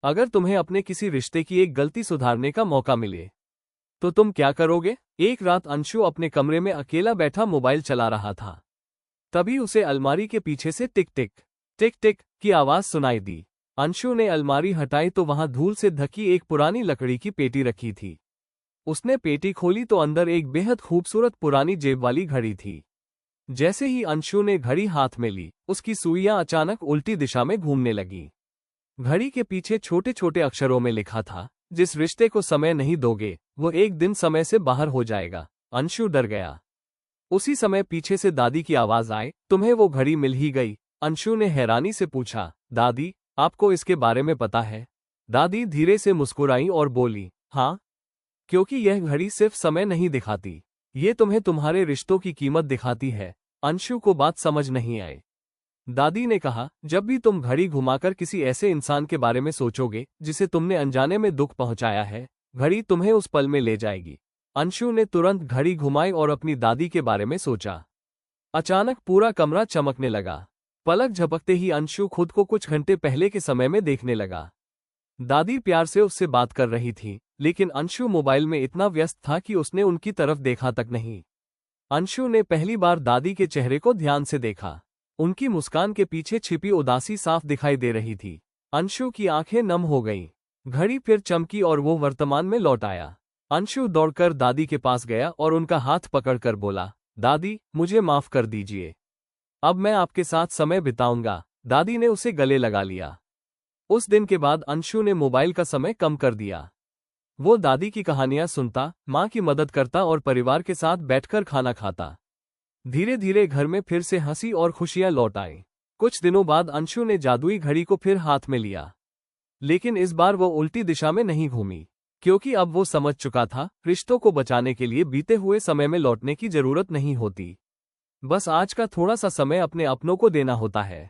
अगर तुम्हें अपने किसी रिश्ते की एक गलती सुधारने का मौका मिले तो तुम क्या करोगे? एक रात अंशु अपने कमरे में अकेला बैठा मोबाइल चला रहा था। तभी उसे अलमारी के पीछे से टिक टिक की आवाज सुनाई दी। अंशु ने अलमारी हटाई तो वहां धूल से ढकी एक पुरानी लकड़ी की पेटी रखी थी। उसने पेटी खोली तो अंदर एक बेहद खूबसूरत पुरानी जेब वाली घड़ी थी। जैसे ही अंशु ने घड़ी हाथ में ली, उसकी सुइयां अचानक उल्टी दिशा में घूमने लगी। घड़ी के पीछे छोटे छोटे अक्षरों में लिखा था, जिस रिश्ते को समय नहीं दोगे वो एक दिन समय से बाहर हो जाएगा। अंशु डर गया। उसी समय पीछे से दादी की आवाज आई, तुम्हें वो घड़ी मिल ही गई? अंशु ने हैरानी से पूछा, दादी, आपको इसके बारे में पता है? दादी धीरे से मुस्कुराई और बोली, हाँ, क्योंकि यह घड़ी सिर्फ समय नहीं दिखाती, ये तुम्हें तुम्हारे रिश्तों की कीमत दिखाती है। अंशु को बात समझ नहीं आई। दादी ने कहा, जब भी तुम घड़ी घुमाकर किसी ऐसे इंसान के बारे में सोचोगे जिसे तुमने अनजाने में दुख पहुंचाया है, घड़ी तुम्हें उस पल में ले जाएगी। अंशु ने तुरंत घड़ी घुमाई और अपनी दादी के बारे में सोचा। अचानक पूरा कमरा चमकने लगा। पलक झपकते ही अंशु खुद को कुछ घंटे पहले के समय में देखने लगा। दादी प्यार से उससे बात कर रही थी, लेकिन अंशु मोबाइल में इतना व्यस्त था कि उसने उनकी तरफ देखा तक नहीं। अंशु ने पहली बार दादी के चेहरे को ध्यान से देखा। उनकी मुस्कान के पीछे छिपी उदासी साफ दिखाई दे रही थी। अंशु की आंखें नम हो गईं। घड़ी फिर चमकी और वो वर्तमान में लौट आया। अंशु दौड़कर दादी के पास गया और उनका हाथ पकड़कर बोला, दादी, मुझे माफ कर दीजिए। अब मैं आपके साथ समय बिताऊंगा। दादी ने उसे गले लगा लिया। उस दिन के बाद अंशु ने मोबाइल का समय कम कर दिया। वो दादी की कहानियां सुनता, माँ की मदद करता और परिवार के साथ बैठकर खाना खाता। धीरे धीरे घर में फिर से हंसी और खुशियां लौट आई। कुछ दिनों बाद अंशु ने जादुई घड़ी को फिर हाथ में लिया, लेकिन इस बार वो उल्टी दिशा में नहीं घूमी, क्योंकि अब वो समझ चुका था, रिश्तों को बचाने के लिए बीते हुए समय में लौटने की जरूरत नहीं होती। बस आज का थोड़ा सा समय अपने अपनों को देना होता है।